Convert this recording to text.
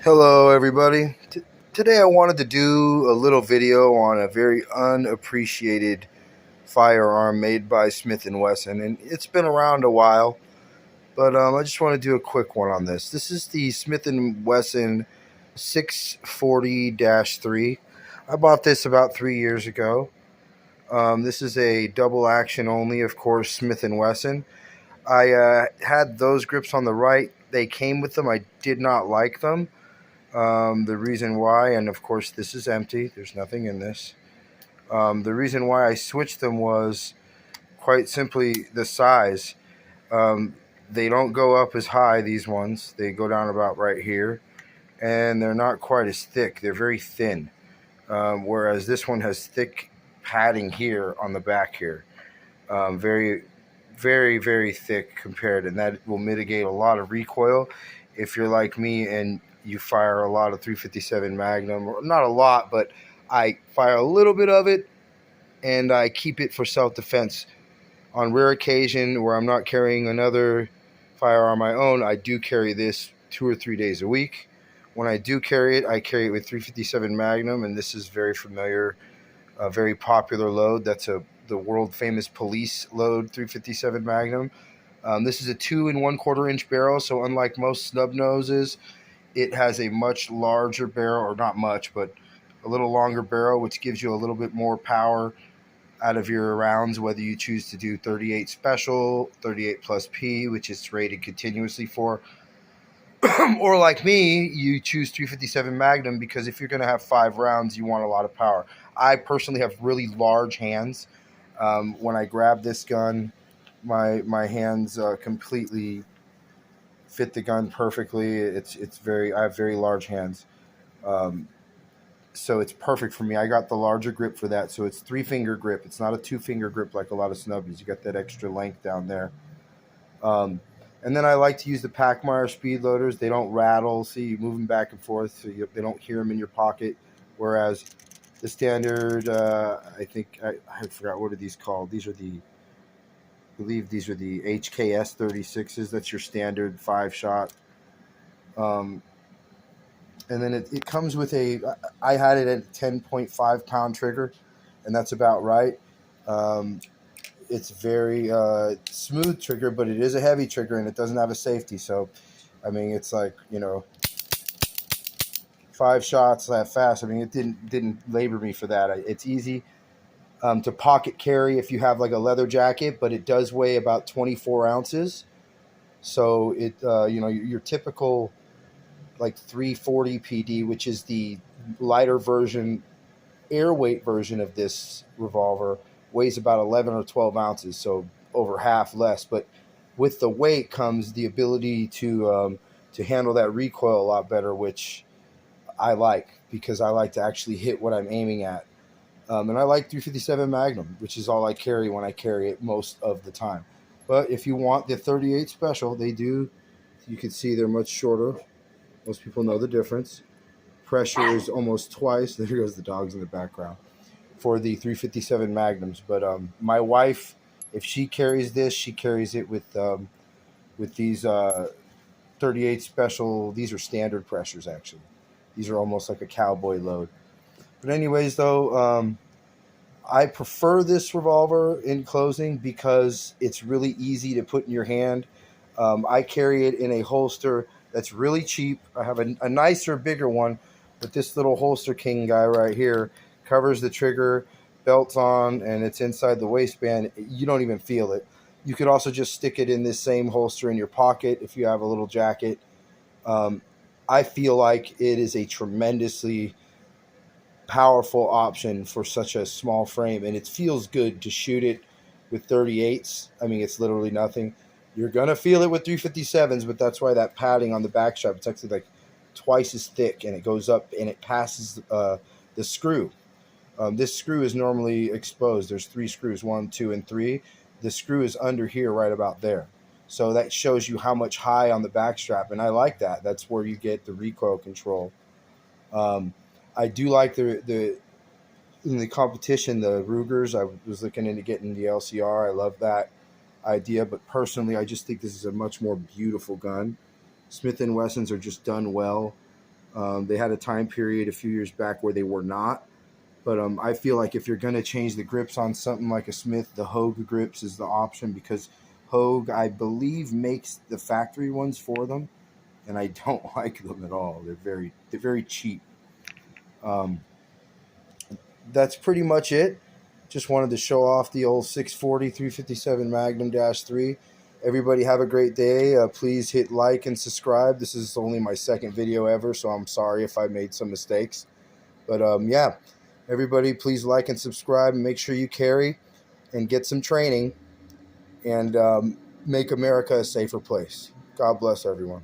Hello, everybody. Today, I wanted to do a little video on a very unappreciated firearm made by Smith and Wesson, and it's been around a while. But I just want to do a quick one on this. This is the Smith and Wesson 640-3. I bought this about 3 years ago. This is a double action only, of course, Smith and Wesson. I had those grips on the right. They came with them. I did not like them. The reason why, and of course this is empty, there's nothing in this. The reason why I switched them was quite simply the size. Um, they don't go up as high, these ones. They go down about right here, and they're not quite as thick. They're very thin, whereas this one has thick padding here on the back here. Very, very, very thick compared, and that will mitigate a lot of recoil if you're like me and you fire a lot of 357 Magnum, or not a lot, but I fire a little bit of it, and I keep it for self-defense. On rare occasion where I'm not carrying another firearm my own, I do carry this 2 or 3 days a week. When I do carry it, I carry it with 357 Magnum, and this is very familiar, a very popular load. That's the world famous police load 357 Magnum. This is a 2 1/4 inch barrel, so unlike most snub noses, it has a much larger barrel, or not much, but a little longer barrel, which gives you a little bit more power out of your rounds, whether you choose to do 38 special, 38 plus P, which is rated continuously for, or like me, you choose 357 Magnum because if you're going to have 5 rounds, you want a lot of power. I personally have really large hands. When I grab this gun, my hands completely fit the gun perfectly. It's very I have very large hands, um, so it's perfect for me. I got the larger grip for that, so it's 3 finger grip. It's not a 2 finger grip like a lot of snubbies. You got that extra length down there. Um, and then I like to use the Packmeyer speed loaders. They don't rattle, so you move them back and forth, so they don't hear them in your pocket. Whereas the standard, I forgot what are these called. I believe these are the HKS 36s. That's your standard 5 shot. Um, and then it comes with I had it at 10.5 pound trigger, and that's about right. Um, it's very smooth trigger, but it is a heavy trigger, and it doesn't have a safety. So, I mean, it's like 5 shots that fast. I mean, it didn't labor me for that. It's easy to pocket carry if you have like a leather jacket, but it does weigh about 24 ounces. So it your typical like 340 PD, which is the lighter version, air weight version of this revolver, weighs about 11 or 12 ounces, so over half less. But with the weight comes the ability to handle that recoil a lot better, which I like because I like to actually hit what I'm aiming at. And I like 357 Magnum, which is all I carry when I carry it most of the time. But if you want the 38 special, they do. You can see they're much shorter. Most people know the difference. Pressure is almost twice. There goes the dogs in the background for the 357 Magnums. But my wife, if she carries this, she carries it with these 38 special. These are standard pressures, actually. These are almost like a cowboy load. But anyways, though, I prefer this revolver in closing because it's really easy to put in your hand. I carry it in a holster that's really cheap. I have a nicer, bigger one, but this little holster king guy right here covers the trigger, belts on, and it's inside the waistband. You don't even feel it. You could also just stick it in this same holster in your pocket if you have a little jacket. Um, I feel like it is a tremendously powerful option for such a small frame, and it feels good to shoot it with 38s. I mean, it's literally nothing. You're gonna feel it with 357s, but that's why that padding on the back strap, it's actually like twice as thick, and it goes up and it passes the screw. This screw is normally exposed. There's 3 screws, 1, 2, and 3. The screw is under here, right about there. So that shows you how much high on the back strap, and I like that. That's where you get the recoil control. Um, I do like the in the competition, the Rugers. I was looking into getting the LCR. I love that idea, but personally, I just think this is a much more beautiful gun. Smith and Wessons are just done well. They had a time period a few years back where they were not. But I feel like if you're going to change the grips on something like a Smith, the Hogue grips is the option, because Hogue, I believe, makes the factory ones for them, and I don't like them at all. They're very cheap. Um, that's pretty much it. Just wanted to show off the old 640 357 Magnum Dash 3. Everybody have a great day. Please hit like and subscribe. This is only my second video ever, so I'm sorry if I made some mistakes. But yeah, everybody please like and subscribe, and make sure you carry and get some training, and make America a safer place. God bless everyone.